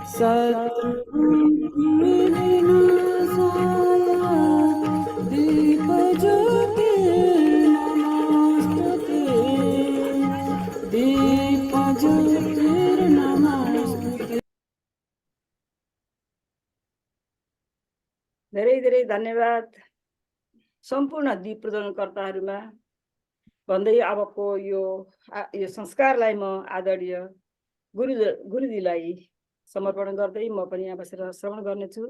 शत्रुविघ्ननाशाय दीपज्योतिर्नमोऽस्तुते दीपज्योतिर्नमोऽस्तुते। धेरै धेरै धन्यवाद सम्पूर्ण दीप प्रज्वलनकर्ताहरूमा भन्दै अबको यो संस्कारलाई म आदरणीय गुरुजीलाई समर्पण गर्दै म पनि यहाँ बसेर श्रवण गर्नेछु।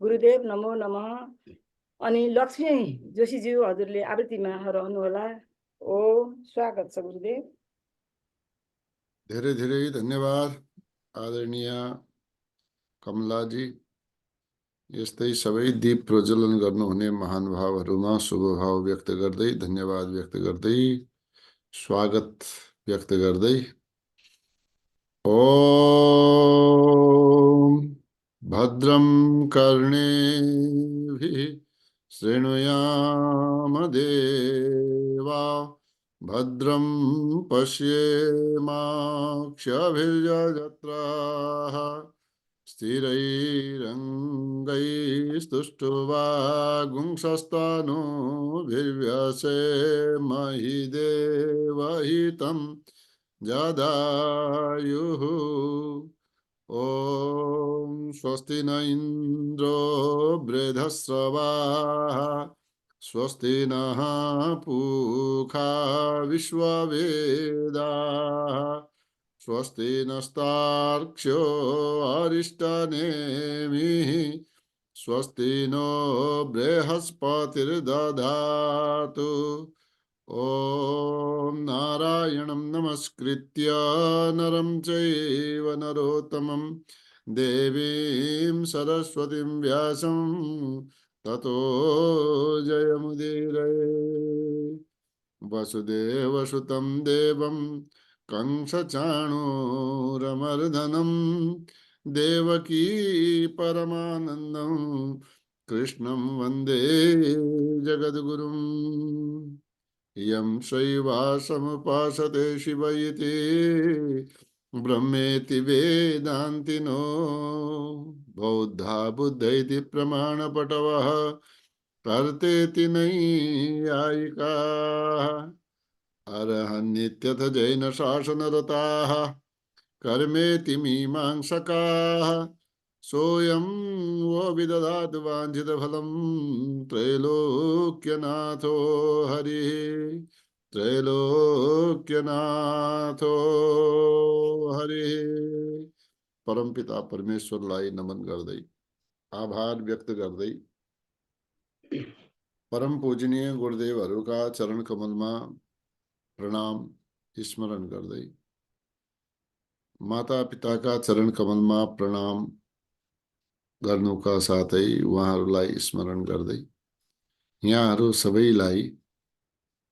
गुरुदेव नमो नमः। अनि लक्ष्मी जोशीज्यू हजुरले आवृत्तिमा रहनुहोला। ओम स्वागत छ गुरुदेव। धेरै धेरै धन्यवाद आदरणीय कमलाजी। यस्तै सबै दीप प्रज्वलन गर्नुहुने महानुभावहरूमा शुभभाव व्यक्त गर्दै धन्यवाद व्यक्त गर्दै स्वागत व्यक्त गर्दै ओम भद्रं कर्णेभिः शृणुयाम देवा भद्रं पश्येमाक्षभिर्यजत्राः स्थिरैरङ्गैस्तुष्टुवागुंसस्तनूभिर्व्यसेमहि देवहितं जदायुः। ॐ स्वस्ति न इन्द्रो बृहस्रवाः स्वस्ति नः पूषा विश्ववेदाः स्वस्ति नस्तार्क्ष्यो अरिष्टनेमिः स्वस्ति नो बृहस्पतिर्दधातु। ॐ नारायणं नमस्कृत्य नरं चैव नरोत्तमं देवीं सरस्वतीं व्यासं ततो जयमुदीरये। वसुदेवसुतं देवं कंसचाणूरमर्दनं देवकी परमानन्दं कृष्णं वन्दे जगद्गुरुं। यं शैवासमुपासते शिव इति ब्रह्मेति वेदान्तिनो बौद्धा बुद्ध इति प्रमाणपटवः कर्तेति नैयायिकाः अर्हन्नित्यथ जैन शासनरताः कर्मेति मीमांसकाः सोऽयं वो विदधातु वाञ्छितफलं त्रैलोक्यनाथो हरिः त्रैलोक्यनाथो हरिः। परमपिता परमेश्वरलाई नमन गर्दै आभार व्यक्त गर्दै परम पूजनीय गुरुदेवहरूका चरण कमलमा प्रणाम स्मरण गर्दै माता पिताका चरण कमलमा प्रणाम गर्नुका साथै उहाँहरूलाई स्मरण गर्दै यहाँहरू सबैलाई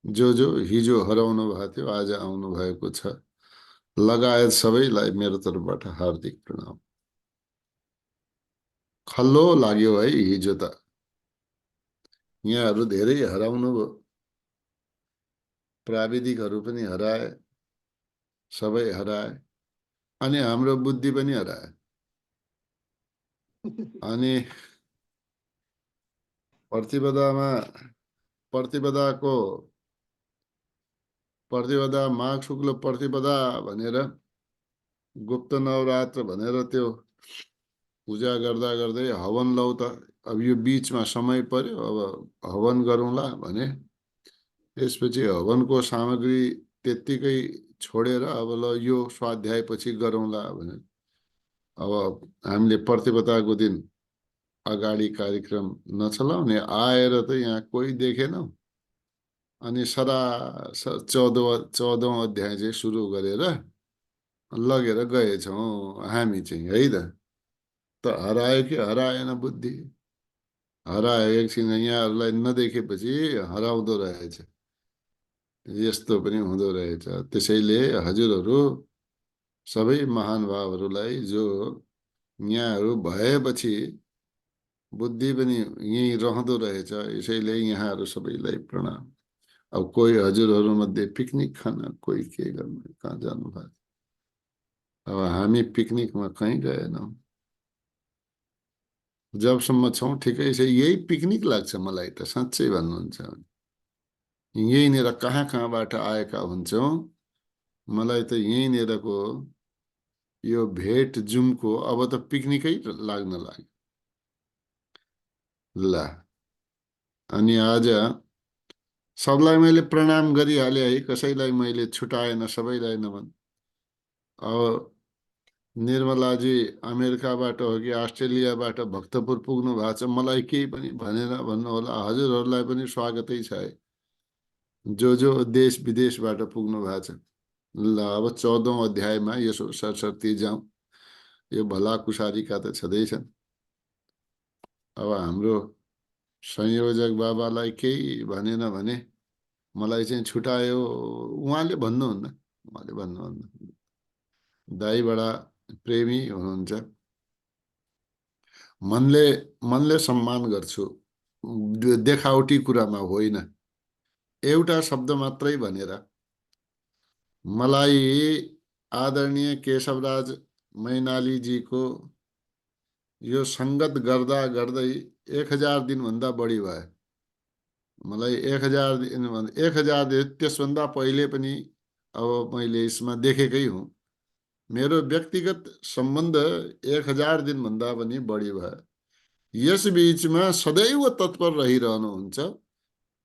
जो हिजो हराउनु भएको थियो आज आउनु भएको छ लगायत सबैलाई मेरो तर्फबाट हार्दिक प्रणाम। खल्लो लाग्यो है हिजो त यहाँहरू धेरै हराउनु भयो, प्राविधिकहरू पनि हराए, सबै हराए अनि हाम्रो बुद्धि पनि हराए अनि प्रतिपदा माघ शुक्ल प्रतिपदा भनेर गुप्त नवरात्र भनेर त्यो पूजा गर्दा गर्दै हवन लौ त अब यो बीचमा समय पर्यो, अब हवन गरौँला भने त्यसपछि हवनको सामग्री त्यत्तिकै छोडेर अब ल यो स्वाध्याय पछि गरौँला भने अब हामीले प्रतिपदाको दिन अगाडि कार्यक्रम नचलाउने आएर त यहाँ कोही देखेनौं अनि सदा 14औं अध्याय चाहिँ सुरु गरेर लगेर गएछौँ हामी चाहिँ है त हरायो कि हराएन बुद्धि? हरायो। एकछिन यहाँहरूलाई नदेखेपछि हराउँदो रहेछ, यस्तो पनि हुँदो रहेछ। त्यसैले हजुरहरू सबै महानुभावहरूलाई जो यहाँहरू भएपछि बुद्धि पनि यहीँ रहँदो रहेछ, यसैले यहाँहरू सबैलाई प्रणाम। अब कोही हजुरहरू मध्ये पिकनिक खान कोही के गर्नु कहाँ जानु भएको, अब हामी पिकनिकमा कहीँ गएनौँ। जबसम्म छौँ ठिकै छ। यही पिकनिक लाग्छ मलाई त, साँच्चै भन्नुहुन्छ भने। यहीँनिर कहाँ कहाँबाट आएका हुन्छौँ, मलाई त यहीँनिरको यो भेट जुमको अब त पिकनिकै लाग्न लाग्यो। ल, अनि आज सबलाई मैले प्रणाम गरिहालेँ है, कसैलाई मैले छुटाएन, सबैलाई नमन। अब निर्मलाजी अमेरिकाबाट हो कि अस्ट्रेलियाबाट भक्तपुर पुग्नु भएको छ, मलाई केही पनि भनेर भन्नुहोला। हजुरहरूलाई पनि स्वागतै छ है, जो देश विदेशबाट पुग्नु भएको छ। ल, अब 14औं अध्यायमा यसो सरसर्ती जाउँ। यो भलाकुसारीका त छँदैछन्। अब हाम्रो संयोजक बाबालाई केही भनेन भने मलाई चाहिँ छुटायो, उहाँले भन्नुहुन्न, उहाँले भन्नुहुन्न। दाइ बडा प्रेमी हुनुहुन्छ। मनले मनले सम्मान गर्छु, देखावटी कुरामा होइन। एउटा शब्द मात्रै भनेर मलाई आदरणीय केशवराज मैनालीजीको यो सङ्गत गर्दा गर्दै 1000 दिनभन्दा बढी भयो। मलाई 1000 दिन, 1000 दिन त्यसभन्दा पहिले पनि अब मैले यसमा देखेकै हुँ। मेरो व्यक्तिगत सम्बन्ध 1000 दिनभन्दा पनि बढी भयो। यस बीचमा सदैव तत्पर रहिरहनुहुन्छ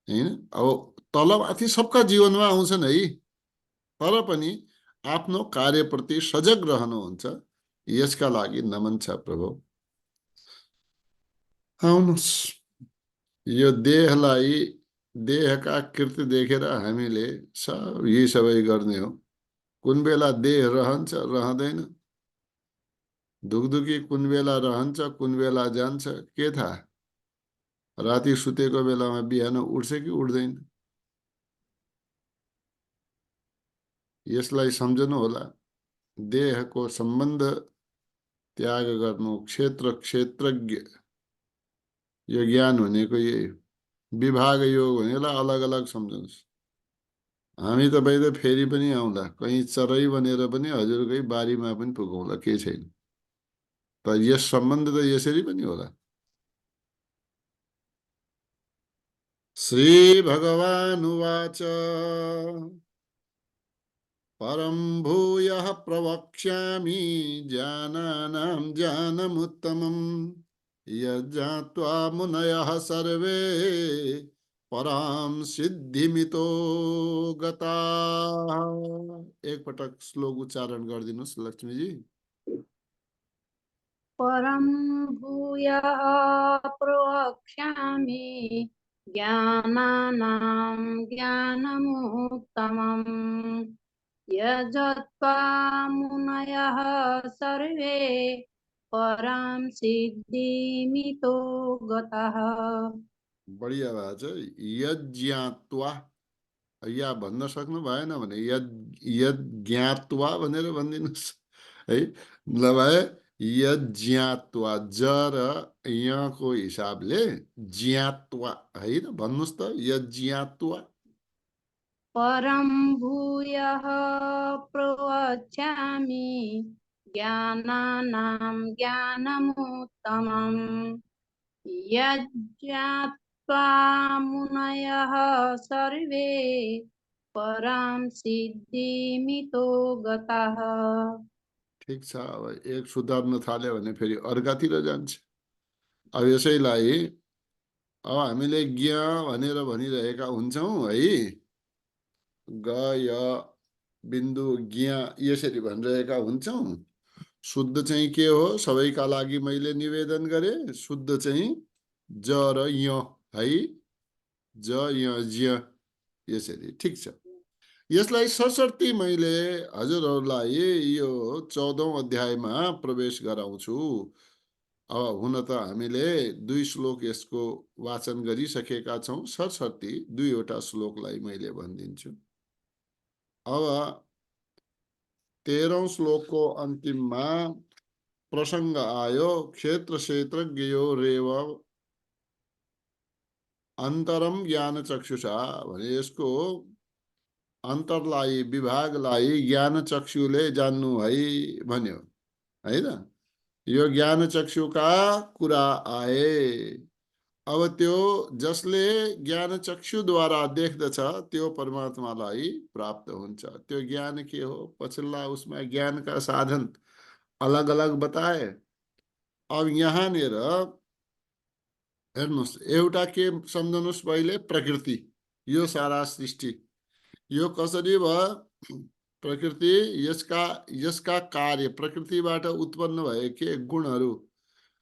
हैन। अब तलमाथि सबका जीवनमा आउँछन् है, तर पनि आफ्नो कार्यप्रति सजग रहनुहुन्छ। यसका लागि नमन छ प्रभु। आउनुहोस्, यो देहलाई, देहका कृत्य देखेर हामीले सब यी सबै गर्ने हो। कुन बेला देह रहन्छ रहँदैन, दुखदुखी कुन बेला रहन्छ कुन बेला जान्छ, के थाहा। राति सुतेको बेलामा बिहान उठ्छ कि उठ्दैन। यसलाई सम्झनु होला। देहको सम्बन्ध त्याग गर्नु, क्षेत्रज्ञ, यो ज्ञान भनेको यही। विभाग योग भनेलाई अलग अलग सम्झनुहोस्। हामी तपाईँ त फेरि पनि आउँला, कहीँ चरै बनेर पनि हजुरकै बारीमा पनि पुगौँला, केही छैन। तर यस सम्बन्ध त यसरी पनि होला। श्री भगवानुवाच परं भूयः प्रवक्ष्यामि ज्ञानानां ज्ञानमुत्तमम् यज्ञात्वा मुनयः सर्वे परां सिद्धिमितो गताः। एक पटक श्लोक उच्चारण गरिदिनुहोस् लक्ष्मीजी। परं भूयः प्रवक्ष्यामि ज्ञानानां ज्ञानमुत्तमम् यज्ञात्वा मुनयः सर्वे परां सिद्धिमितो गताः। बढिया भएको छ। यज्ञात्वा, या भन्न सक्नु भएन भने यज्ञात्वा भनेर भनिदिनुहोस् है। नभए यज्ञात्वा, ज र यको हिसाबले ज्ञात्वा है त भन्नुहोस् त। यज्ञात्वा परं भूयः प्रवक्ष्यामि ज्ञानानां ज्ञानमुत्तमम् यज्ञात्वा मुनयः सर्वे परां सिद्धिमितो गताः। ठिक छ। अब एक सुधार्न थाल्यो भने फेरि अर्कातिर जान्छ। अब यसैलाई अब हामीले ज्ञ भनेर भनिरहेका हुन्छौँ है। ग य बिन्दु ज्ञ यसरी भनिरहेका हुन्छौँ। शुद्ध चाहिँ के हो, सबैका लागि मैले निवेदन गरेँ। शुद्ध चाहिँ ज र य है। ज य ज्य यसरी। ठिक छ। यसलाई सरसर्ती मैले हजुरहरूलाई यो 14औं अध्यायमा प्रवेश गराउँछु। अब हुन त हामीले 2 श्लोक यसको वाचन गरिसकेका छौँ। सरसर्ती 2वटा श्लोकलाई मैले भनिदिन्छु। अब 13औं श्लोकको अन्तिममा प्रसङ्ग आयो, क्षेत्र क्षेत्रज्ञयो रेव अन्तरम ज्ञान चक्षुषा भने यसको अन्तरलाई, विभागलाई ज्ञान चक्षुले जान्नु है भन्यो है त। यो ज्ञान चक्षुका कुरा आए। अब त्यो जसले ज्ञान चक्षुद्वारा देख्दछ त्यो परमात्मालाई प्राप्त हुन्छ। त्यो ज्ञान के हो? पछिल्ला उसमा ज्ञानका साधन अलग अलग बताए। अब यहाँनिर हेर्नुहोस्, एउटा के सम्झनुहोस्, पहिले प्रकृति, यो सारा सृष्टि यो कसरी भयो? प्रकृति यसका कार्य, प्रकृतिबाट उत्पन्न भएके गुणहरू,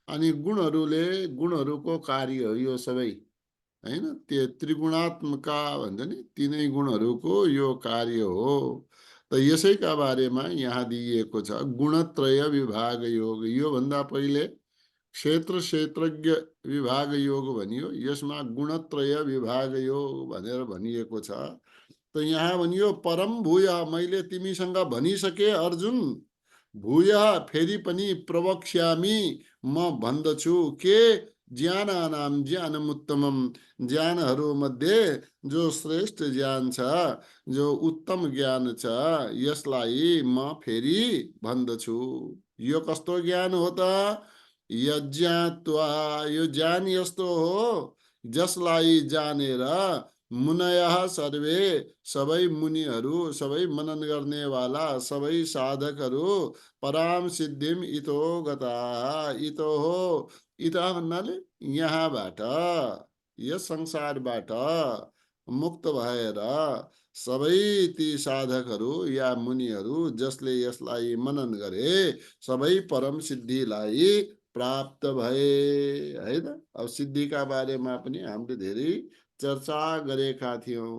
अनि गुणहरूले गुणहरूको कार्य हो यो सबै, हैन? त्यो त्रिगुणात्मका भन्छ नि, तीनै गुणहरूको यो कार्य हो। त यसैका बारेमा यहाँ दिइएको छ गुणत्रय विभाग योग। यो भन्दा पहिले क्षेत्र क्षेत्रज्ञ विभाग योग भनियो, यसमा गुणत्रय विभाग योग भनेर भनिएको छ। त यहाँ भनियो परम भूय, मैले तिमीसँग भनिसके अर्जुन, भूय फेरि पनि प्रवक्ष्यामि, म भन्दछु के? ज्ञानानाम ज्ञानमुत्तमम, ज्ञानहरू मध्ये जो श्रेष्ठ ज्ञान छ, जो उत्तम ज्ञान छ, यसलाई म फेरि भन्दछु। यो कस्तो ज्ञान हो त? यज्ञात्वा, यो ज्ञान यस्तो हो जसलाई जानेर मुनयः सर्वे, सबै मुनिहरू, सबै मनन गर्नेवाला सबै साधकहरू पराम सिद्धिम इतो गता। इतो हो, इता भन्नाले यहाँबाट, यस संसारबाट मुक्त भएर सबै ती साधकहरू या मुनिहरू जसले यसलाई मनन गरे सबै परम सिद्धिलाई प्राप्त भए, हैन? अब सिद्धिका बारेमा पनि हामीले धेरै चर्चा गरेका थियौं।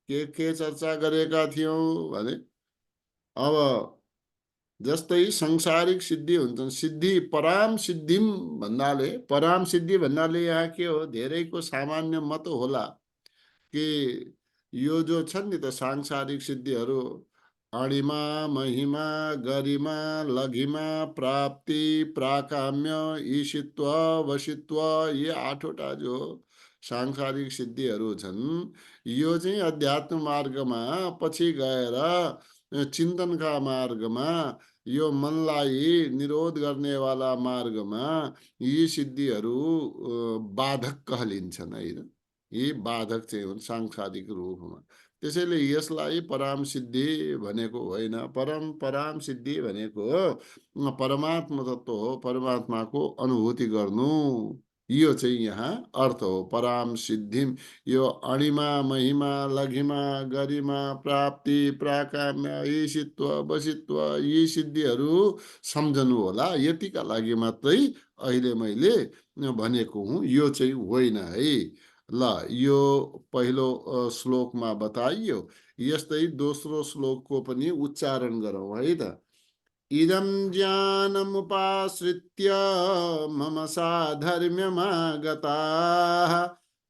के चर्चा गरेका थियौं भने, अब जस्तै सांसारिक सिद्धि हुन्छन्, सिद्धि पराम सिद्धिम भन्नाले, पराम सिद्धि भन्नाले यहाँ के हो? धेरैको सामान्य मत होला कि यो जो छन् नि त सांसारिक सिद्धिहरू, अणिमा, महिमा, गरिमा, लघिमा, प्राप्ति, प्राकाम्य, ईशित्व, वशित्व, ये आठवटा जो सांसारिक सिद्धिहरू छन्, यो चाहिँ अध्यात्म मार्गमा पछि गएर चिन्तनका मार्गमा, यो मनलाई निरोध गर्नेवाला मार्गमा यी सिद्धिहरू बाधक कहलिन्छन्, हैन? यी बाधक चाहिँ हुन् सांसारिक रूपमा। त्यसैले यसलाई पराम सिद्धि भनेको होइन। पराम सिद्धि भनेको परमात्मा तत्व हो, परमात्माको अनुभूति गर्नु, यो चाहिँ यहाँ अर्थ हो पराम सिद्धिम। यो अणिमा, महिमा, लघिमा, गरिमा, प्राप्ति, प्राकाम्य, ईशित्व, वशित्व, यी सिद्धिहरू सम्झनु होला। यतिका लागि मात्रै अहिले मैले भनेको हुँ, यो चाहिँ होइन है। ल, यो पहिलो श्लोकमा बताइयो, यस्तै दोस्रो श्लोकको पनि उच्चारण गरौँ है त। इदं ज्ञानमुपाश्रित्य मम साधर्म्यमागताः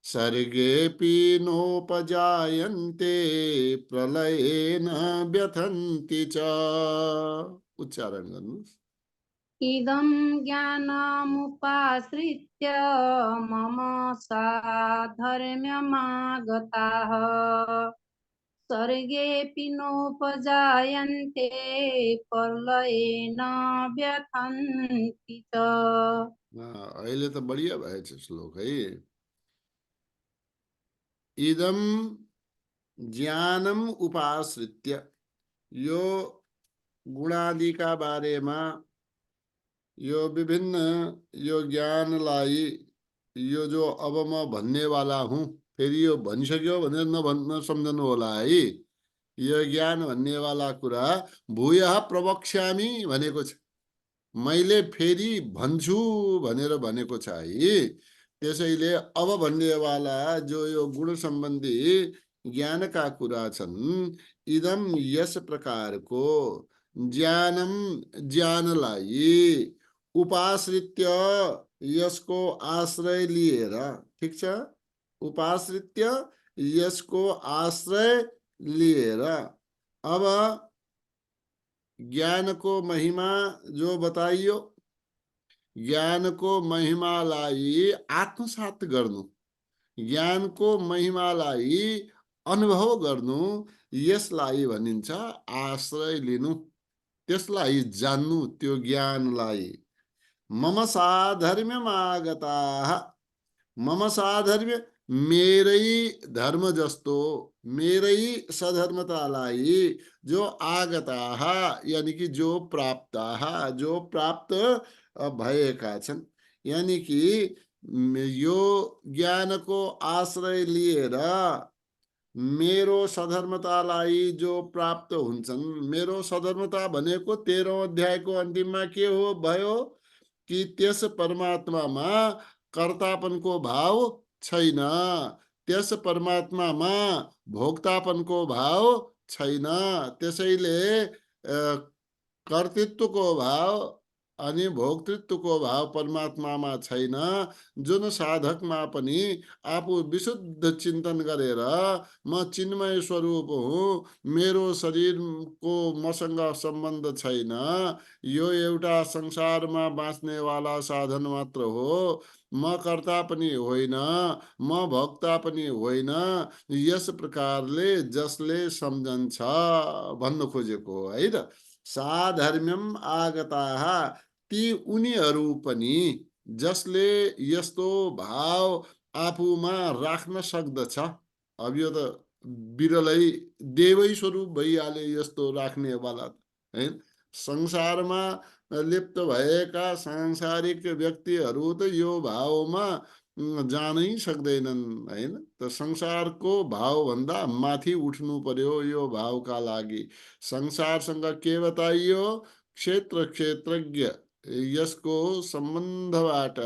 सर्गेऽपि नोपजायन्ते प्रलयेन व्यथन्ति च। उच्चारण गर्नुहोस्। इदं ज्ञानमुपाश्रित्य मम साधर्म्यमागताः सर्गेऽपि नोपजायन्ते प्रलयेन व्यथन्ति च। अहिले त बढिया भएछ श्लोक है। इदं ज्ञानम उपाश्रित्य, यो गुणादिका बारेमा, यो विभिन्न यो ज्ञानलाई, यो जो अब म भन्नेवाला हुँ, फेरि यो भनिसक्यो भनेर नसम्झनु होला है। यो ज्ञान भन्नेवाला कुरा भूयः प्रवक्ष्यामि भनेको छ, मैले फेरि भन्छु भनेर भनेको छ है। त्यसैले अब भन्नेवाला जो यो गुण सम्बन्धी ज्ञानका कुरा छन्, इदम यस प्रकारको ज्ञानम, ज्ञानलाई उपाश्रित्य, यसको आश्रय लिएर, ठीक छ? उपाश्रित्य, यसको आश्रय लिएर, अब ज्ञान को महिमा जो बताइयो, ज्ञान को महिमालाई आत्मसात गर्नु, ज्ञान को महिमालाई अनुभव गर्नु, यसलाई भनिन्छ आश्रय लिनु, त्यसलाई जान्नु, त्यो ज्ञानलाई। मम साधर्म्यमागताः, मम साधर्म्य मेरै धर्म जस्तो, मेरै सधर्मतालाई जो आगताः यानी कि जो प्राप्ताः, जो प्राप्त भएका छन्, यानी कि यो ज्ञानको आश्रय लिएर मेरो सधर्मतालाई जो प्राप्त हुन्छन्, मेरो सधर्मता भनेको 13औं अध्यायको अन्तिममा के हो भयो कि त्यस परमात्मामा कर्तापनको भाव छैन, त्यस परमात्मामा भोक्तापनको भाव छैन। त्यसैले कर्तृत्वको भाव अनि भोक्तृत्वको भाव परमात्मामा छैन। जुन साधकमा पनि आफू विशुद्ध चिन्तन गरेर म चिन्मय स्वरूप हुँ, मेरो शरीरको मसँग सम्बन्ध छैन, यो एउटा संसारमा बाँच्नेवाला साधन मात्र हो, म कर्ता पनि होइन, म भोक्ता पनि होइन, यस प्रकारले जसले सम्झन्छ भन्न खोजेको हो है त। साधर्म्यम आगताः, ती उनीहरू पनि जसले यस्तो भाव आफूमा राख्न सक्दछ। अब यो त बिरलै देवै स्वरूप भइहाले यस्तो राख्नेवाला है। संसारमा लिप्त भएका सांसारिक व्यक्तिहरू त यो भावमा जानै सक्दैनन् हैन। त संसारको भावभन्दा माथि उठ्नु पर्यो यो भावका लागि। संसारसँग के बताइयो? क्षेत्र क्षेत्रज्ञ, यसको सम्बन्धबाट,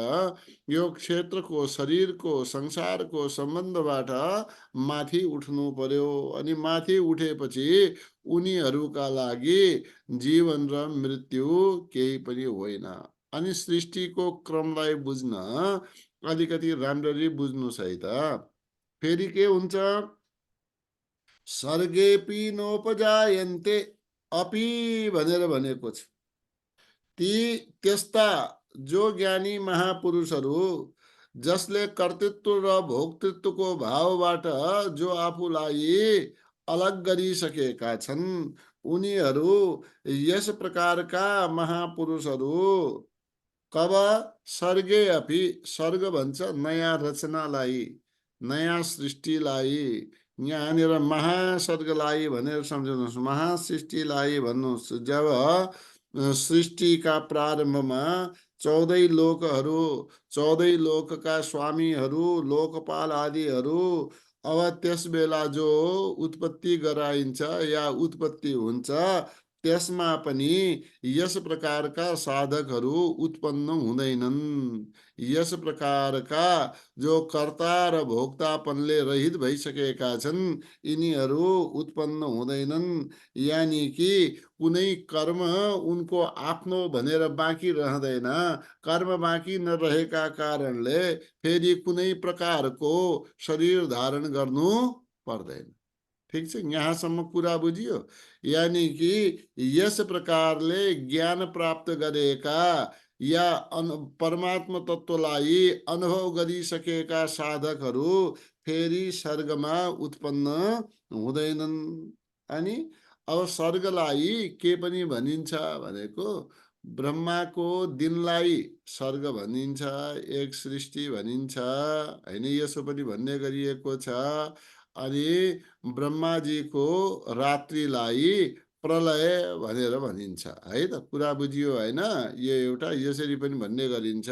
यो क्षेत्रको शरीरको संसारको सम्बन्धबाट माथि उठ्नु पर्यो। अनि माथि उठेपछि उनीहरूका लागि जीवन र मृत्यु केही पनि होइन। अनि सृष्टिको क्रमलाई बुझ्न अलिकति राम्ररी बुझ्नुस् है त। फेरि के हुन्छ? सर्गेपि नोपजायन्ते अपि भनेर भनेको छ। ती त्यस्ता जो ज्ञानी महापुरुषहरू जसले कर्तृत्व र भोक्तृत्वको भावबाट जो आफूलाई अलग गरिसकेका छन्, उनीहरू यस प्रकारका महापुरुषहरू कब? सर्गे अपि, स्वर्ग भन्छ नयाँ रचनालाई, नयाँ सृष्टिलाई। यहाँनिर महास्वर्गलाई भनेर सम्झाउनुहोस्, महासृष्टिलाई भन्नुहोस्। जब सृष्टिका प्रारम्भमा 14 लोकहरू, 14 लोकका स्वामीहरू, लोकपाल आदिहरू, अब त्यस बेला जो उत्पत्ति गराइन्छ या उत्पत्ति हुन्छ, त्यसमा पनि यस प्रकारका साधकहरू उत्पन्न हुँदैनन्। यस प्रकारका जो कर्ता र भोक्तापनले रहित भइसकेका छन्, यिनीहरू उत्पन्न हुँदैनन्। यानी कि कुनै कर्म उनको आफ्नो भनेर बाँकी रहँदैन। कर्म बाँकी नरहेका कारणले फेरि कुनै प्रकारको शरीर धारण गर्नु पर्दैन। ठीक छ, यहाँसम्म कुरा बुझियो? यानी कि यस प्रकारले ज्ञान प्राप्त गरेका या परमात्मा तत्त्वलाई अनुभव गरिसकेका साधकहरू फेरि स्वर्गमा उत्पन्न हुँदैनन्। अनि अब स्वर्गलाई के पनि भनिन्छ भनेको, ब्रह्माको दिनलाई स्वर्ग भनिन्छ, एक सृष्टि भनिन्छ हैन, यसो पनि भन्ने गरिएको छ। अनि ब्रह्माजीको रात्रिलाई प्रलय भनेर भनिन्छ है त। कुरा बुझियो हैन? यो एउटा यसरी पनि भन्ने गरिन्छ,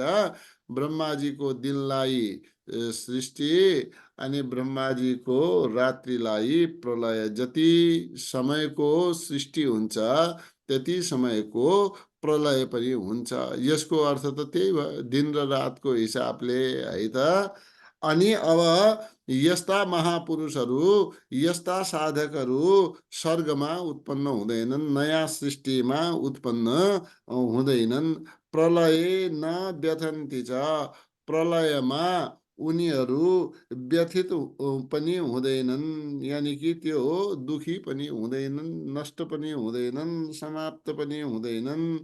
ब्रह्माजीको दिनलाई सृष्टि अनि ब्रह्माजीको रात्रिलाई प्रलय। जति समयको सृष्टि हुन्छ त्यति समयको प्रलय पनि हुन्छ। यसको अर्थ त त्यही भयो, दिन र रातको हिसाबले है त। अनि अब यस्ता महापुरुषहरू, यस्ता साधकहरू स्वर्गमा उत्पन्न हुँदैनन्, नयाँ सृष्टिमा उत्पन्न हुँदैनन्। प्रलय न व्यथन्ति च, प्रलयमा उनीहरू व्यथित पनि हुँदैनन्। यानी कि त्यो दुखी पनि हुँदैनन्, नष्ट पनि हुँदैनन्, समाप्त पनि हुँदैनन्।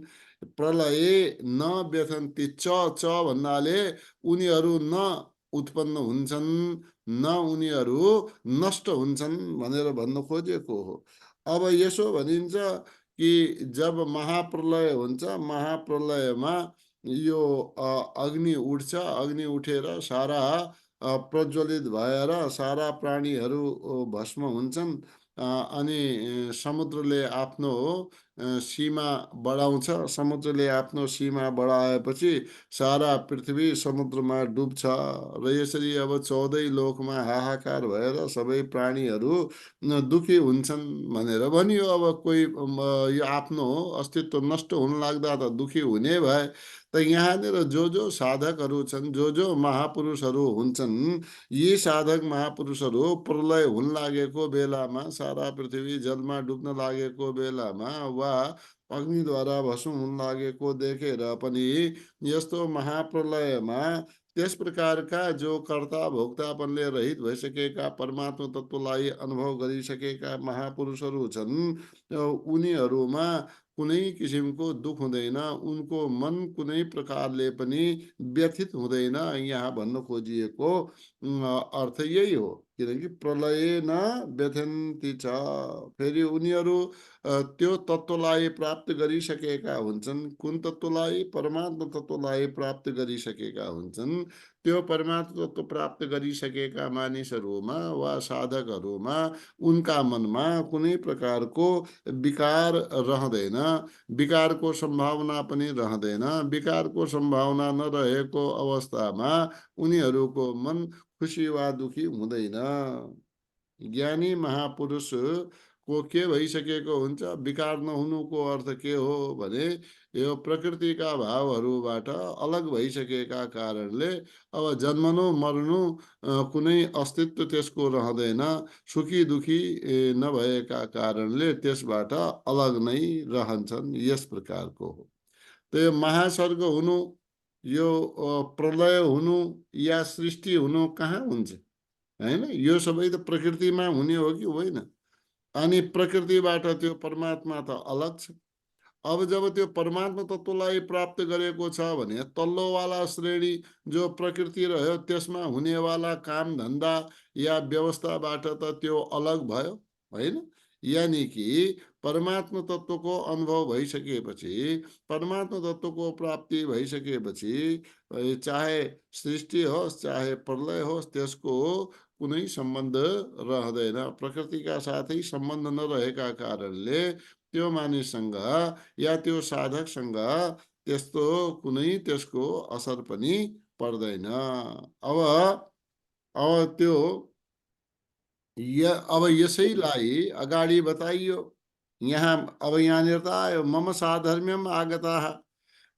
प्रलय न व्यथन्ति च, च भन्नाले उनीहरू न उत्पन्न हुन्छन्, न उनीहरू नष्ट हुन्छन् भनेर भन्न खोजेको हो। अब यसो भनिन्छ कि जब महाप्रलय हुन्छ, महाप्रलयमा यो अग्नि उठ्छ, अग्नि उठेर सारा प्रज्वलित भएर सारा प्राणीहरू भस्म हुन्छन्। अनि समुद्रले आफ्नो सीमा बढाउँछ। समुद्रले आफ्नो सीमा बढाएपछि सारा पृथ्वी समुद्रमा डुब्छ र यसरी अब 14 लोकमा हाहाकार भएर सबै प्राणीहरू दुखी हुन्छन् भनेर भनियो। अब कोही यो आफ्नो अस्तित्व नष्ट हुन लाग्दा त दुखी हुने भए। त यहाँनिर जो साधकहरू छन्, जो महापुरुषहरू हुन्छन्, यी साधक महापुरुषहरू प्रलय हुन लागेको बेलामा, सारा पृथ्वी जलमा डुब्न लागेको बेलामा वा अग्निद्वारा भस्म हुन लागेको देखेर पनि यस्तो महाप्रलयमा त्यस प्रकारका जो कर्ता भोक्तापनले रहित भइसकेका परमात्मा तत्त्वलाई अनुभव गरिसकेका महापुरुषहरू छन्, उनीहरूमा कुनै किसिमको दुख हुँदैन, उनको मन कुनै प्रकारले पनि व्यथित हुँदैन। यहाँ भन्न खोजिएको अर्थ यही हो। किनकि प्रलयेन व्यथन्ति च, फेरि उनीहरू त्यो तत्त्वलाई प्राप्त गरिसकेका हुन्छन्। कुन तत्त्वलाई? परमात्मा तत्त्वलाई प्राप्त गरिसकेका हुन्छन्। त्यो परमात्मा तत्त्व प्राप्त गरिसकेका मानिसहरूमा वा साधकहरूमा उनका मनमा कुनै प्रकारको विकार रहँदैन, विकारको सम्भावना पनि रहँदैन। विकारको सम्भावना नरहेको अवस्थामा उनीहरूको मन खुसी वा दुखी हुँदैन। ज्ञानी महापुरुष को के भइसकेको हुन्छ? विकार नहुनुको अर्थ के हो भने यो प्रकृतिका भावहरूबाट अलग भइसकेका कारणले अब जन्मनु मर्नु कुनै अस्तित्व त्यसको रहँदैन। सुखी दुखी नभएका कारणले त्यसबाट अलग नै रहन्छन्। यस प्रकारको हो। त यो महासर्ग हुनु, यो प्रलय हुनु या सृष्टि हुनु कहाँ हुन्छ? हैन, यो सबै त प्रकृतिमा हुने हो कि होइन? अनि प्रकृतिबाट त्यो परमात्मा त अलग छ। अब जब त्यो परमात्मा तत्त्वलाई प्राप्त गरेको छ भने तल्लोवाला श्रेणी जो प्रकृति रह्यो त्यसमा हुनेवाला काम धन्दा या व्यवस्थाबाट त त्यो अलग भयो, होइन? यानी कि परमात्मा तत्त्वको अनुभव भइसकेपछि, परमात्मा तत्त्वको प्राप्ति भइसकेपछि चाहे सृष्टि होस् चाहे प्रलय होस् त्यसको कुनै सम्बन्ध रहँदैन। प्रकृतिका साथै सम्बन्ध नरहेका कारणले त्यो मानिससँग या त्यो साधकसँग त्यस्तो कुनै त्यसको असर पनि पर्दैन। अब त्यो अब यसैलाई अगाडि बताइयो। यहाँ अब यहाँनिर त आयो, मम साधर्म्यम आगताः,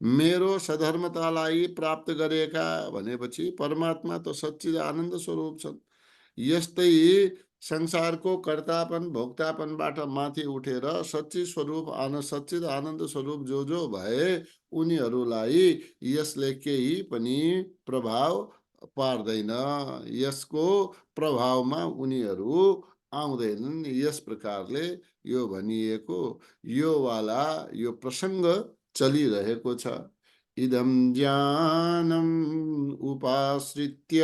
मेरो सधर्मतालाई प्राप्त गरेका भनेपछि परमात्मा त सच्चिद आनन्द स्वरूप छन्। यस्तै संसारको कर्तापन भोक्तापनबाट माथि उठेर सच्चिद स्वरूप सच्चिद आनन्द स्वरूप जो भए उनीहरूलाई यसले केही पनि प्रभाव पार्दैन। यसको प्रभावमा उनीहरू आउँदैनन्। यस प्रकारले यो भनिएको यो प्रसङ्ग चलिरहेको छ। इदं ज्ञानम् उपाश्रित्य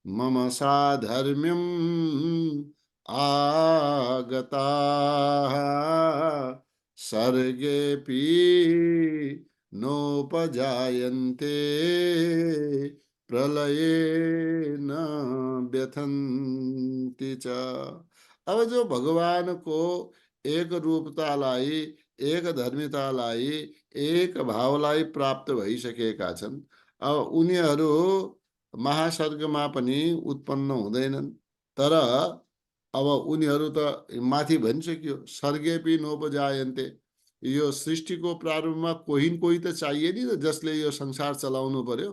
मम साधर्म्यम् आगताः सर्गेऽपि नोपजायन्ते प्रलये न व्यथन्ति च। अब जो भगवान को एक रूपतालाई, एक धर्मितालाई, एक भावलाई प्राप्त भइसकेका छन्, अब उनीहरू महासर्गमा पनि उत्पन्न हुँदैनन्। तर अब उनीहरू त माथि भनिसक्यो, सर्गेपि नोपजायन्ते। यो सृष्टिको प्रारम्भमा कोही न कोही त चाहिए नि त जसले यो संसार चलाउनु पर्यो,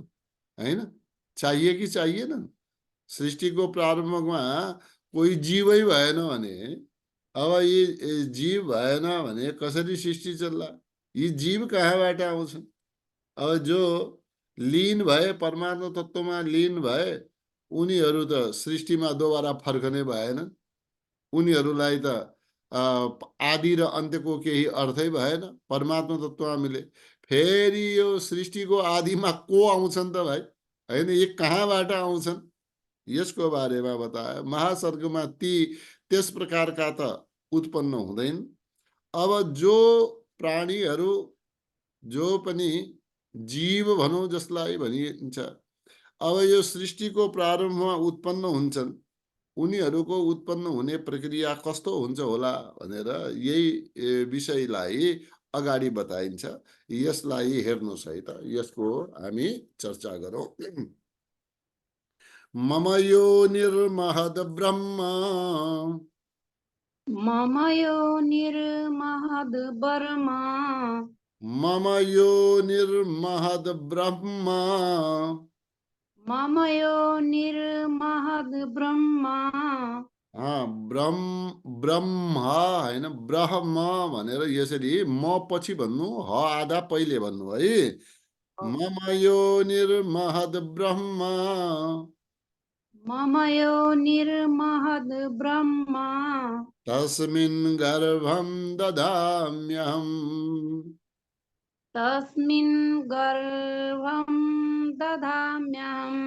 हैन? चाहिए कि चाहिएन? सृष्टिको प्रारम्भमा कोही जीवै भएन भने, अब यी जीव भएन भने कसरी सृष्टि चल्ला? यी जीव कहाँबाट आउँछन्? अब जो लीन भए, परमात्मा तत्त्वमा लीन भए, उनीहरू त सृष्टिमा दोबारा फर्कने भएन। उनीहरूलाई त आदि र अन्त्यको केही अर्थै भएन। परमात्मा तत्त्वमा मिले फेरि यो सृष्टिको आदिमा को आउँछन् त भाइ? हैन, ये कहाँबाट आउँछन्? यसको बारेमा बताए। महासर्गमा त्यस प्रकारका त उत्पन्न हुँदैन। अब जो प्राणीहरू जो पनि जीव भनौँ जसलाई भनिन्छ। अब यो सृष्टिको प्रारम्भमा उत्पन्न हुन्छन्, उनीहरूको उत्पन्न हुने प्रक्रिया कस्तो हुन्छ होला भनेर यही विषयलाई अगाडि बताइन्छ। यसलाई हेर्नुहोस् है त, यसको हामी चर्चा गरौँ। मम योनिर्महद् ब्रह्म, मम योनिर्महद् ब्रह्म, मम योनिर्महद् ब्रह्म, मम योनिर्महद् ब्रह्म, ब्रह्मा होइन ब्रह्म भनेर यसरी म पछि भन्नु, ह आधा पहिले भन्नु है। मम योनिर्महद् ब्रह्म, मम योनिर्महद् ब्रह्म, तस्मिन् गर्भं ददाम्यहम्, तस्मिन् गर्भं ददाम्यहम्,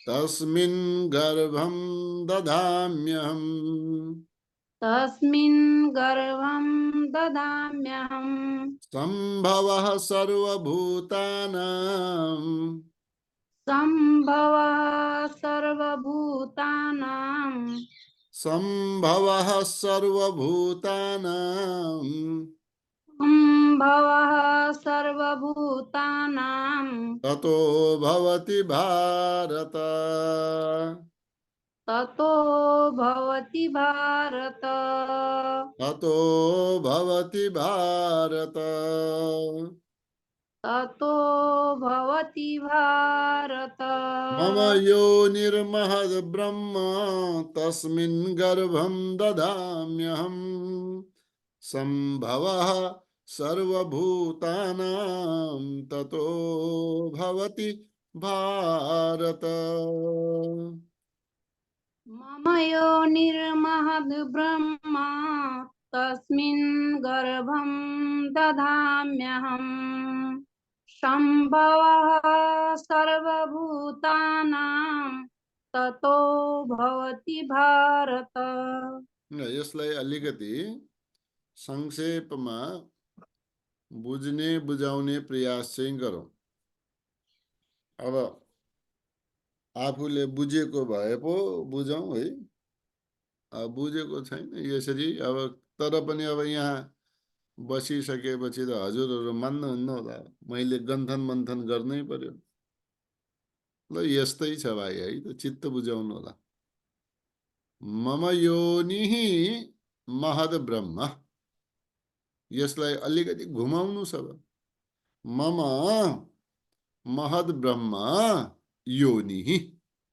तस्मिन् गर्भं ददाम्यहम्, तस्मिन् गर्भं ददाम्यहम्, सम्भवः सर्वभूतानां, सम्भवः सर्वभूतानां, सम्भवः सर्वभूतानां, सम्भवः सर्वभूतानां, ततो भवति भारत, ततो भवति भारत, ततो भवति भारत। ततो भवति भारत। मम योनिर्महद् ब्रह्म, तस्मिन् गर्भं ददाम्यहम्, सम्भवः सर्वभूतानां, ततो भवति भारत। मम योनिर्महद् ब्रह्म, तस्मिन् गर्भं ददाम्यहम्, सम्भवः सर्वभूतानां, ततो भवति भारत। यसलाई अलिकति संक्षेपमा बुझ्ने बुझाउने प्रयास चाहिँ गरौँ। अब आफूले बुझेको भए पो बुझौँ है, अब बुझेको छैन यसरी। अब तर पनि अब यहाँ बसिसकेपछि त हजुरहरू मान्नुहुन्न होला, मैले गन्थन मन्थन गर्नै पर्यो। ल यस्तै छ भाइ है त, चित्त बुझाउनु होला। मम योनिः महद् ब्रह्म, यसलाई अलिकति घुमाउनु छ। मम महद् ब्रह्म योनिः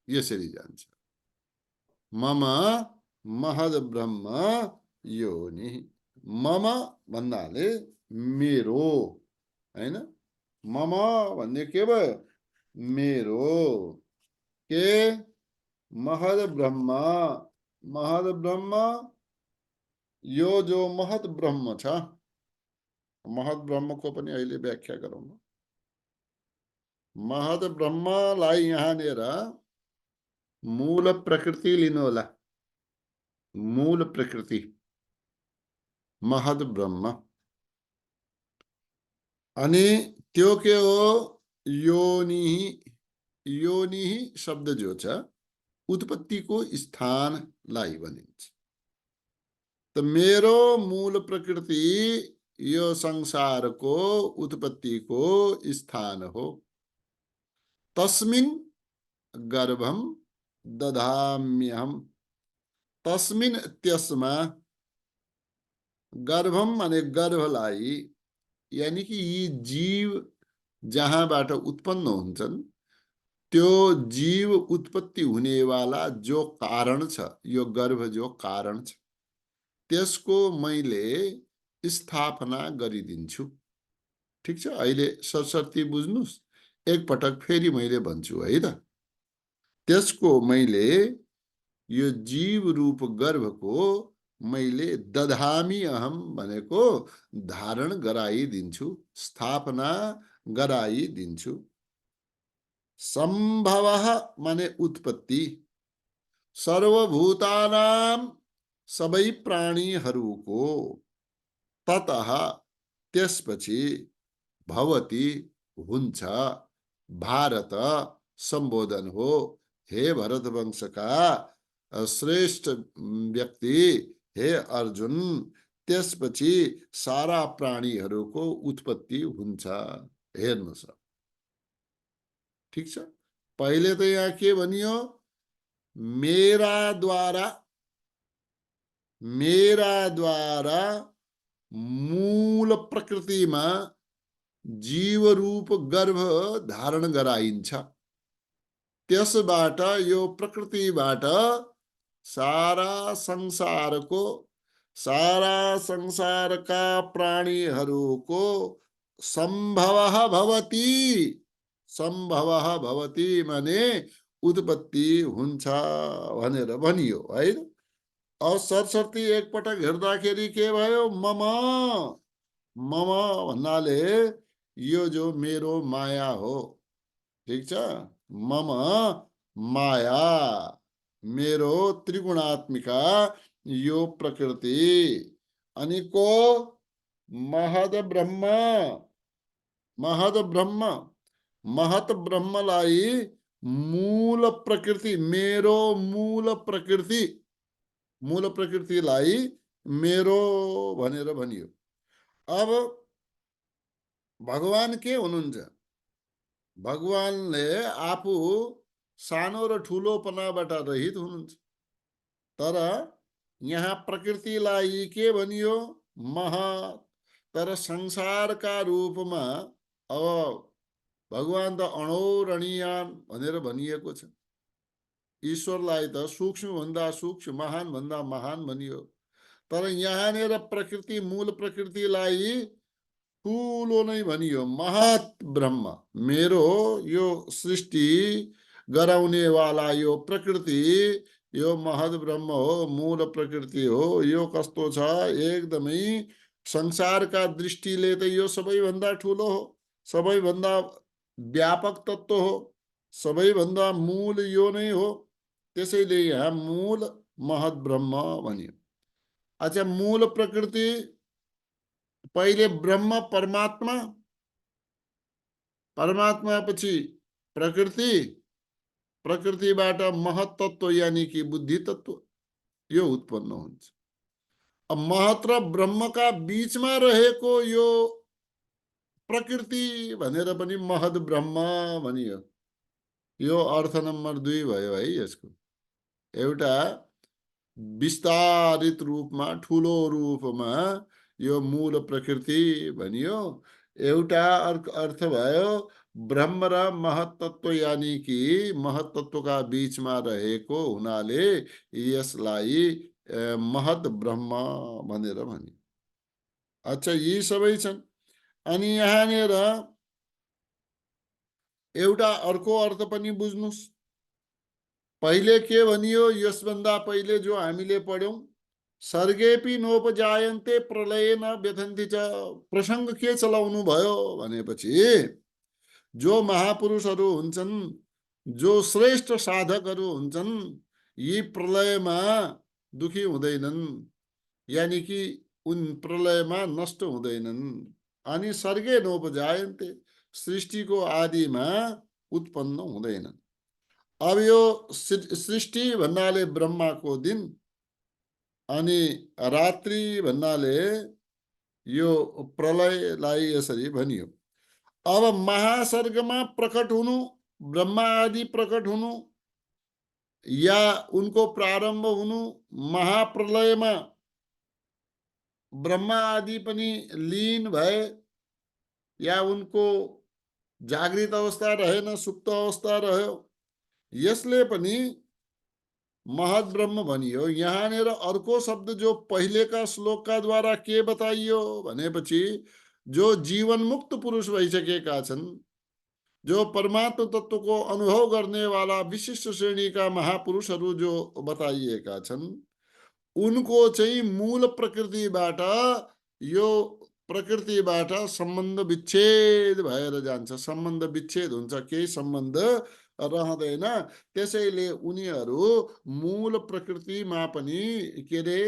यसरी जान्छ। मम महद् ब्रह्म योनिः, मम भन्नाले मेरो हैन, मम भन्ने के भयो, मेरो, के महद् ब्रह्म, महद् ब्रह्म यो जो महद् ब्रह्म छ, महद् ब्रह्मको पनि अहिले व्याख्या गरौँ। महद् ब्रह्मलाई यहाँनिर मूल प्रकृति लिनु होला, मूल प्रकृति महद् ब्रह्म। अनि त्यो के हो, योनि, योनि शब्द जो छ उत्पत्तिको स्थानलाई भनिन्छ। त मेरो मूल प्रकृति यो संसारको उत्पत्तिको स्थान हो। तस्मिन् गर्भं ददाम्यहम्, तस्मिन् त्यसमा, गर्भम माने गर्भलाई, यानी कि यी जीव जहाँबाट उत्पन्न हुन्छन् त्यो जीव उत्पत्ति हुनेवाला जो कारण छ, यो गर्भ जो कारण छ, त्यसको मैले स्थापना गरिदिन्छु। ठिक छ, अहिले सरसर्ती बुझ्नुस्। एक पटक फेरि मैले भन्छु है त। त्यसको मैले यो जीव रूप गर्भको मैले दधामी अहम भनेको धारण गराइदिन्छु, स्थापना गराइदिन्छु। सम्भवः माने उत्पत्ति, सर्वभूतानां सबै प्राणीहरूको, ततः त्यसपछि, भवति हुन्छ भारत सम्बोधन हो। हे भरत वंशका श्रेष्ठ व्यक्ति, हे अर्जुन, त्यसपछि सारा प्राणीहरूको उत्पत्ति हुन्छ। हेर्नुस्, ठीक छ। पहिले त यहाँ के भनियो? मेरा द्वारा मूल प्रकृतिमा जीवरूप गर्भ धारण गराइन्छ। त्यसबाट यो प्रकृतिबाट सारा संसारका प्राणीहरूको सम्भवः भवति माने उत्पत्ति हुन्छ भनेर भनियो हैन। अब सरस्वती एकपटक हेर्दाखेरि के भयो? मम भन्नाले यो जो मेरो माया हो, ठीक छ। मम माया, मेरो त्रिगुणात्मिका यो प्रकृति, अनि को? महद ब्रह्मलाई मूल प्रकृति, मेरो मूल प्रकृतिलाई मेरो भनेर भनियो। अब भगवान के हुनुहुन्छ? भगवानले आफू सानो र ठुलोपनाबाट रहित हुनुहुन्छ। तर यहाँ प्रकृतिलाई के भनियो? महत्। तर संसारका रूपमा अब भगवान त अणोरणीयान भनेर भनिएको छ। ईश्वरलाई त सूक्ष्म भन्दा सूक्ष्म, महान भन्दा महान भनियो। तर यहाँनिर प्रकृति, मूल प्रकृतिलाई ठुलो नै भनियो, महत् ब्रह्म। मेरो यो सृष्टि गराउने वाला यो प्रकृति, यो महत् ब्रह्म हो, मूल प्रकृति हो। यो कस्तो छ? एकदमै संसारका दृष्टिले त यो सबैभन्दा ठुलो हो, सबैभन्दा व्यापक तत्व हो, सबैभन्दा मूल यो नै हो। त्यसैले यहाँ मूल महत् ब्रह्म भनियो। अच्छा, मूल प्रकृति पहिले ब्रह्म परमात्मा, परमात्मा पछि प्रकृति, प्रकृतिबाट महत् तत्व यानी कि बुद्धि तत्व यो उत्पन्न हुन्छ। अब महत् र ब्रह्मका बीचमा रहेको यो प्रकृति भनेर पनि महत् ब्रह्म भनियो। यो अर्थ नम्बर 2 भयो है यसको। एउटा विस्तारित रूपमा, ठुलो रूपमा यो मूल प्रकृति भनियो। एउटा अर्थ भयो ब्रह्म र महत् तत्व यानी कि महत् तत्वका बीचमा रहेको हुनाले यसलाई महत् ब्रह्म भनेर भनियो। अच्छा, यी सबै छन्। अनि यहाँनिर एउटा अर्को अर्थ पनि बुझ्नुस्। पहिले के भनियो? यसभन्दा पहिले जो हामीले पढ्यौं, सर्गेपि नोपजायन्ते प्रलयेन व्यथन्ति च। प्रसंग के चलाउनु भयो भनेपछि जो महापुरुषहरू हुन्छन्, जो श्रेष्ठ साधकहरू हुन्छन्, यी प्रलयमा दुखी हुँदैनन्, यानी कि उन प्रलयमा नष्ट हुँदैनन्। अनि सर्गे नोपजायन्ते, सृष्टिको आदिमा उत्पन्न हुँदैनन्। अब यो सृष्टि भन्नाले ब्रह्माको दिन, अनि रात्रि भन्नाले यो प्रलयलाई यसरी भनियो। अब महासर्गमा प्रकट हुनु, ब्रह्मा आदि प्रकट हुनु, या उनको प्रारम्भ हुनु, महाप्रलयमा ब्रह्मा आदि पनि लीन भए, या उनको जागृत अवस्था रहेन, सुप्त अवस्था रह्यो, यसले पनि महत् ब्रह्म भनियो। यहाँनिर अर्को शब्द जो पहिलेका श्लोकका द्वारा के बताइयो भनेपछि जो जीवन मुक्त पुरुष भइसकेका छन्, जो परमात्मा तत्वको अनुभव गर्ने वाला विशिष्ट श्रेणीका महापुरुषहरू जो बताइएका छन्, उनको चाहिँ मूल प्रकृतिबाट यो प्रकृतिबाट सम्बन्ध विच्छेद भएर जान्छ। सम्बन्ध विच्छेद हुन्छ, केही सम्बन्ध रहँदैन। त्यसैले उनीहरू मूल प्रकृतिमा पनि के रे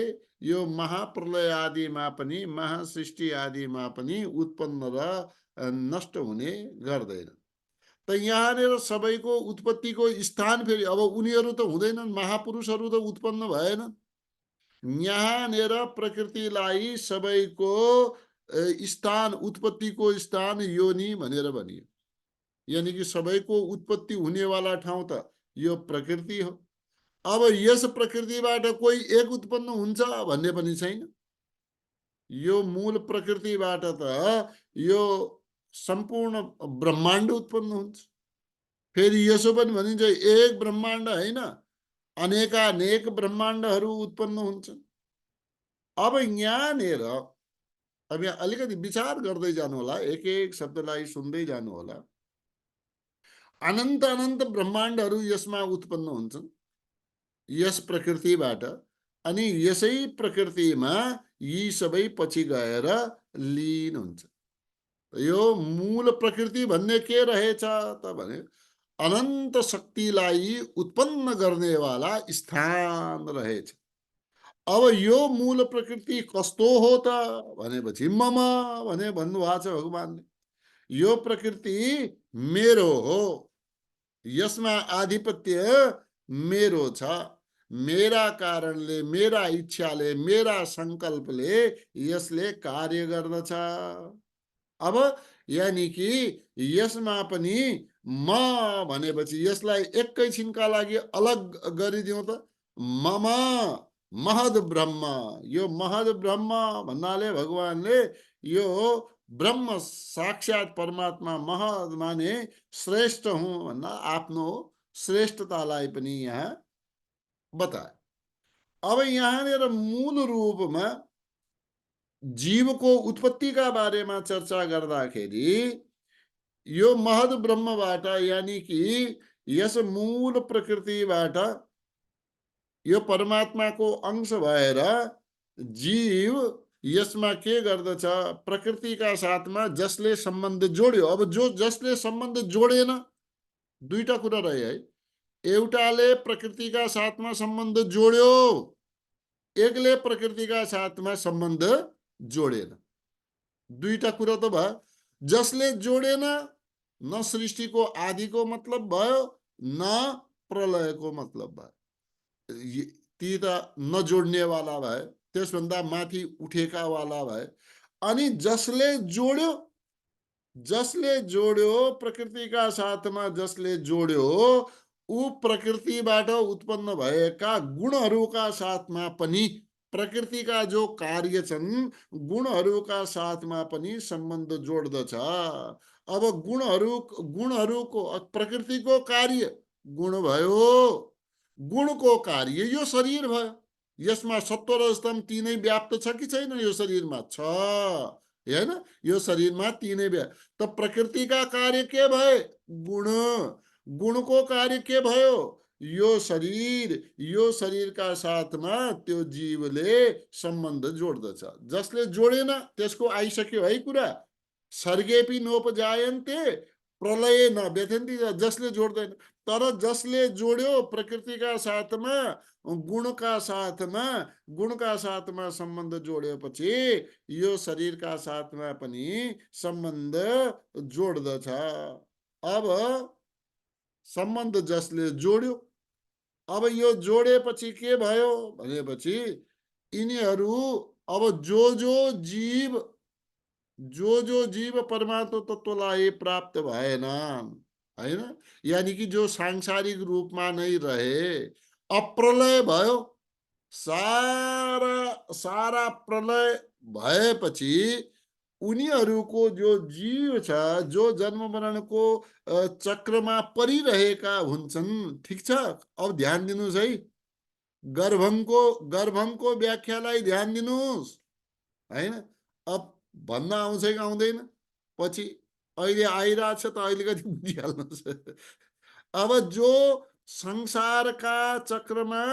यो महाप्रलय आदिमा पनि, महासृष्टि आदिमा पनि उत्पन्न र नष्ट हुने गर्दैन। त यहाँनिर सबैको उत्पत्तिको स्थान फेरि अब उनीहरू त हुँदैनन्, महापुरुषहरू त उत्पन्न भएनन्। यहाँनिर प्रकृतिलाई सबैको स्थान, उत्पत्तिको स्थान योनि भनेर भनियो। यानी कि सबैको उत्पत्ति हुनेवाला ठाउँ त यो प्रकृति हो। अब यस प्रकृतिबाट कोही एक उत्पन्न हुन्छ भन्ने पनि छैन। यो मूल प्रकृतिबाट त यो सम्पूर्ण ब्रह्माण्ड उत्पन्न हुन्छ। फेरि यसो पनि भनिन्छ एक ब्रह्माण्ड होइन, अनेकानेक ब्रह्माण्डहरू उत्पन्न हुन्छन्। अब यहाँनिर अब यहाँ अलिकति विचार गर्दै जानु होला, एक एक शब्दलाई सुन्दै जानु होला। अनन्त अनन्त ब्रह्माण्डहरू यसमा उत्पन्न हुन्छन् यस प्रकृतिबाट, अनि यसै प्रकृतिमा यी सबै पछि गएर लीन हुन्छ। यो मूल प्रकृति भन्ने के रहेछ त भने अनन्त शक्तिलाई उत्पन्न गर्नेवाला स्थान रहेछ। अब यो मूल प्रकृति कस्तो हो त भनेपछि मम भने भन्नुभएको छ भगवानले। यो प्रकृति मेरो हो, यसमा आधिपत्य मेरो छ, मेरा कारणले, मेरा इच्छाले, मेरा संकल्पले यसले कार्य गर्दछ। अब यानी कि यसमा पनि म भनेपछि यसलाई एकैछिनका लागि अलग गरिदिउँ त मम महद ब्रह्म। यो महद ब्रह्म भन्नाले भगवानले यो ब्रह्म साक्षात परमात्मा महद माने श्रेष्ठ हुँ भन्दा आफ्नो श्रेष्ठतालाई पनि यहाँ बताए। अब यहाँनिर मूल रूपमा जीवको उत्पत्तिका बारेमा चर्चा गर्दाखेरि यो महद ब्रह्मबाट यानी कि यस मूल प्रकृतिबाट यो परमात्माको अंश भएर जीव यसमा के गर्दछ, प्रकृतिका साथमा जसले सम्बन्ध जोड्यो। अब जो जसले सम्बन्ध जोडेन, दुईटा कुरा रह्यो है। एउटाले प्रकृतिका साथमा सम्बन्ध जोड्यो, एकले प्रकृतिका साथमा सम्बन्ध जोडेन। दुईटा कुरा त भयो। जसले जोडेन न सृष्टिको आदिको मतलब भयो न प्रलयको मतलब भयो। ती त नजोड्नेवाला भए, त्यसभन्दा माथि उठेका वाला भए। अनि जसले जोड्यो, जसले जोड्यो प्रकृतिका साथमा, जसले जोड्यो ऊ प्रकृतिबाट उत्पन्न भएका गुणहरूका साथमा पनि, प्रकृतिका जो कार्य छन् गुणहरूका साथमा पनि सम्बन्ध जोड्दछ। अब गुणहरूको प्रकृतिको कार्य गुण भयो, गुणको कार्य यो शरीर भयो। यसमा सत्व र स्तम तीनै व्याप्त छ कि छैन? यो शरीरमा छ हैन? यो शरीरमा तीनै व्याप्त। त प्रकृतिका कार्य के भए? गुण। गुणको कार्य के भयो? यो शरीर। यो शरीरका साथमा त्यो जीवले सम्बन्ध जोड्दछ। जसले जोडेन त्यसको आइसक्यो है कुरा। सर्गेपि नोपजायन्ते प्रलय न व्यथन्ति। जसले जोड्दैन। तर जसले जोड्यो प्रकृतिका साथमा, गुणका साथमा सम्बन्ध जोड्योपछि यो शरीरका साथमा पनि सम्बन्ध जोड्दछ। अब सम्बन्ध जसले जोड्यो, अब यो जोडेपछि के भयो भनेपछि यिनीहरू अब जो जीव परमात्मा तत्त्वलाई प्राप्त भएनन् हैन, यानी कि जो सांसारिक रूपमा नै रहे, अप्रलय भयो। सारा प्रलय भएपछि उनीहरूको जो जीव छ, जो जन्म मरणको चक्रमा परिरहेका हुन्छन्। ठिक छ, अब ध्यान दिनुस् है। गर्भङको व्याख्यालाई ध्यान दिनुस् हैन। अब भन्न आउँछ कि आउँदैन पछि? अहिले आइरहेछ त अलिकति बुझिहाल्नुहोस्। अब जो संसारका चक्रमा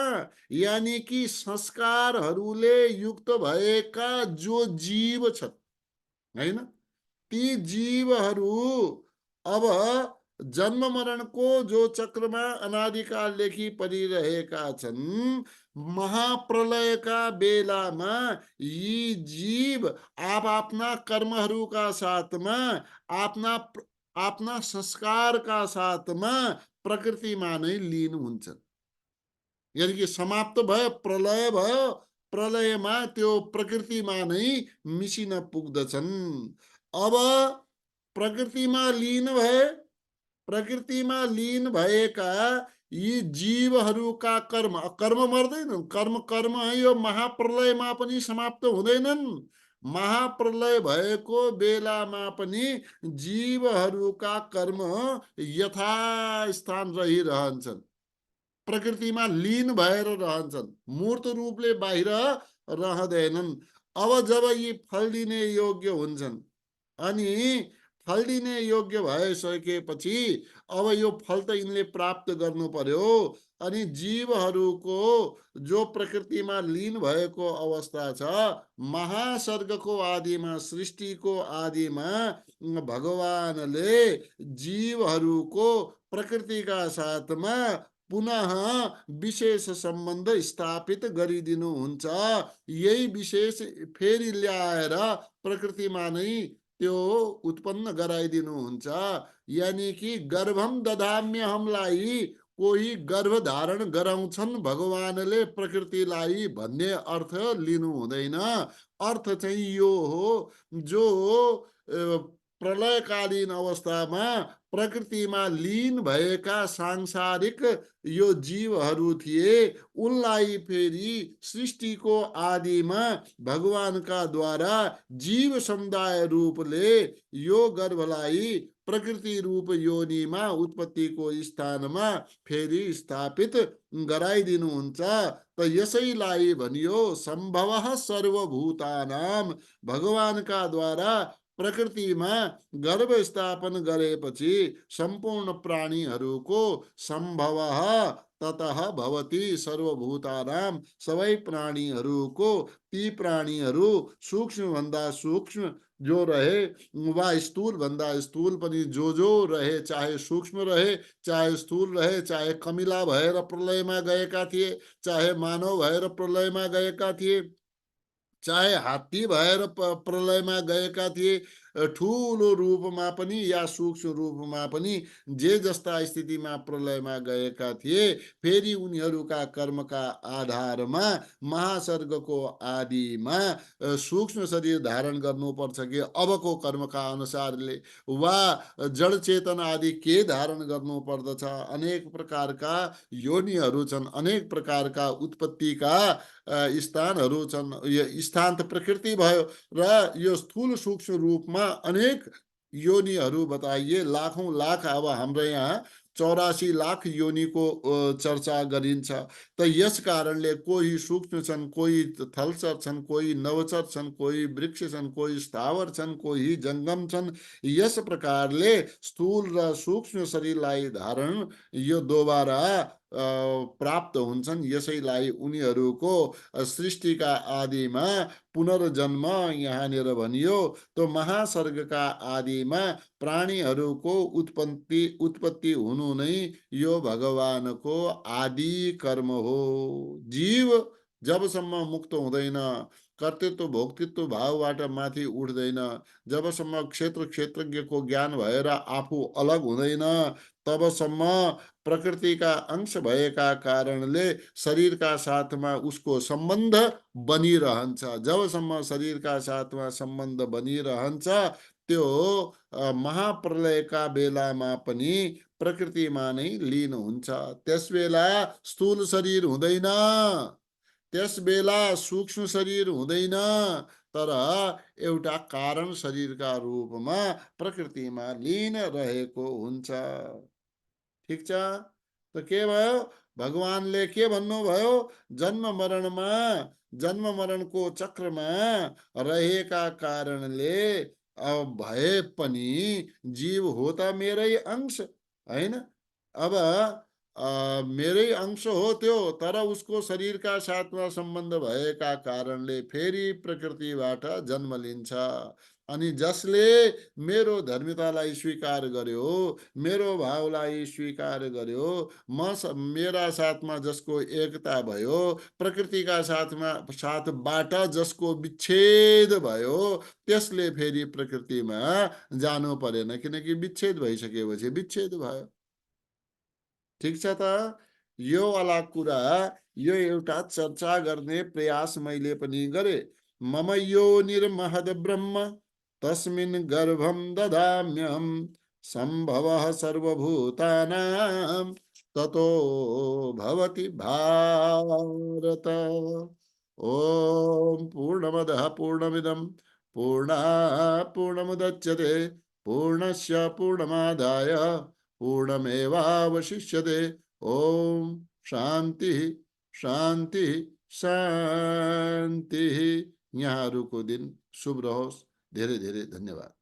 यानी कि संस्कारहरूले युक्त भएका जो जीव छन् हैन, ती जीवहरू अब जन्म मरणको जो चक्रमा अनादिकालदेखि परिरहेका छन्, महाप्रलयका बेलामा यी जीव आफ्ना कर्महरूका साथमा आफ्ना संस्कारका साथमा प्रकृतिमा नै लीन हुन्छन्। यदि कि समाप्त भयो, प्रलय भयो, प्रलयमा त्यो प्रकृतिमा नै मिसिन पुग्दछन्। अब प्रकृतिमा लीन भएका यी जीवहरूका कर्म मर्दैनन्। कर्म यो महाप्रलयमा पनि समाप्त हुँदैनन्। महाप्रलय भएको बेलामा पनि जीवहरूका कर्म यथास्थान रहिरहन्छन्, प्रकृतिमा लीन भएर रहन्छन्, मूर्त रूपले बाहिर रहँदैनन्। अब जब यी फल दिने योग्य हुन्छन्, अनि फल दिने योग्य भइसकेपछि अब यो फल त यिनले प्राप्त गर्नु पर्यो। अनि जीवहरूको जो प्रकृतिमा लीन भएको अवस्था छ, महासर्गको आदिमा, सृष्टिको आदिमा भगवानले जीवहरूको प्रकृतिका साथमा पुनः विशेष सम्बन्ध स्थापित गरिदिनुहुन्छ। यही विशेष फेरि ल्याएर प्रकृतिमा नै त्यो उत्पन्न गराइदिनुहुन्छ। यानी कि गर्भम दधाम्यहमलाई कोही गर्भ धारण गराउँछन् भगवानले प्रकृतिलाई भन्ने अर्थ लिनु हुँदैन। अर्थ चाहिँ यो हो, जो प्रलयकालीन अवस्थामा प्रकृतिमा लीन भएका सांसारिक यो जीवहरू थिए, उनलाई फेरि सृष्टिको आदिमा भगवानका द्वारा जीव समुदाय रूपले यो गर्भलाई प्रकृति रूप योनिमा उत्पत्तिको स्थानमा फेरि स्थापित गराइदिनुहुन्छ। त यसैलाई भनियो सम्भवः सर्वभूतानाम। भगवानका द्वारा प्रकृतिमा गर्भ स्थापन गरेपछि सम्पूर्ण प्राणीहरूको सम्भवः ततः भवति सर्वभूतानाम, सबै प्राणीहरूको, ती प्राणीहरू सूक्ष्म भन्दा सूक्ष्म जो रहे वा स्थूल भन्दा स्थूल पनि जो रहे, चाहे सूक्ष्म रहे चाहे स्थूल रहे, चाहे कमिला भएर प्रलयमा गएका थिए, चाहे मानव भएर प्रलयमा गएका थिए, चाहे हात्ती भएर प्रलयमा गएका थिए, ठूलो रूपमा पनि या सूक्ष्म रूपमा पनि जे जस्ता स्थितिमा प्रलयमा गएका थिए, फेरि उनीहरूका कर्मका आधारमा महासर्गको आदिमा सूक्ष्म शरीर धारण गर्नुपर्छ कि अबको कर्मका अनुसारले, वा जड चेतन आदि के धारण गर्नु पर्दछ। अनेक प्रकारका योनिहरू छन्, अनेक प्रकारका उत्पत्तिका स्थानहरू छन्। यो स्थान त प्रकृति भयो, र यो स्थूल सूक्ष्म रूपमा अनेक योनिहरू बताइए, लाखौं लाख। अब हाम्रो यहाँ 84 लाख योनिको चर्चा गरिन्छ। त यस कारणले कोही सूक्ष्म छन्, कोही थलचर छन्, कोही नवचर छन्, कोही वृक्ष छन्, कोही स्थावर छन्, कोही जंगम छन्। यस प्रकारले स्थूल र सूक्ष्म शरीरलाई धारण यो दोबारा प्राप्त हुन्छन्। यसैलाई उनीहरूको सृष्टिका आदिमा पुनर्जन्म यहाँनिर भनियो। तो महासर्गका आदिमा प्राणीहरूको उत्पत्ति हुनु नै यो भगवानको आदि कर्म हो। जीव जबसम्म मुक्त हुँदैन, कर्तृत्व भोक्तृत्व भावबाट माथि उठ्दैन, जबसम्म क्षेत्रज्ञको ज्ञान भएर आफू अलग हुँदैन, तबसम्म प्रकृतिका अंश भएका कारणले शरीरका साथमा उसको सम्बन्ध बनिरहन्छ। जबसम्म शरीरका साथमा सम्बन्ध बनिरहन्छ, त्यो महाप्रलयका बेलामा पनि प्रकृतिमा नै लीन हुन्छ। त्यसबेला स्थूल शरीर हुँदैन, त्यसबेला सूक्ष्म शरीर हुँदैन, तर एउटा कारण शरीरका रूपमा प्रकृतिमा लीन रहेको हुन्छ। ठिक छ। त के भयो, भगवानले के भन्नुभयो, जन्म मरणको चक्रमा रहेका कारणले भए पनि जीव हो त मेरै अंश हैन। अब मेरै अंश हो त्यो, तर उसको शरीरका साथमा सम्बन्ध भएका कारणले फेरि प्रकृतिबाट जन्म लिन्छ। अनि जसले मेरो धर्मितालाई स्वीकार गर्यो, मेरो भावलाई स्वीकार गर्यो, मेरा साथमा जसको एकता भयो, प्रकृतिका साथबाट जसको विच्छेद भयो, त्यसले फेरि प्रकृतिमा जानु परेन, किनकि विच्छेद भइसकेपछि विच्छेद भयो। ठिक छ त। यो वाला कुरा, यो एउटा चर्चा गर्ने प्रयास मैले पनि गरे। मम योनिर्महद् ब्रह्म तस्मिन् गर्भं ददाम्यहम् सम्भवः सर्वभूतानां ततो भवति भारत। ओम पूर्णमदः पूर्णमिदं पूर्णात् पूर्णमुदच्यते पूर्णस्य पूर्णमादाय पूर्णमेवावशिष्यते। ओम शांति शांति शांति। यहाँहरूको दिन शुभ रहोस्। धेरै धेरै धन्यवाद।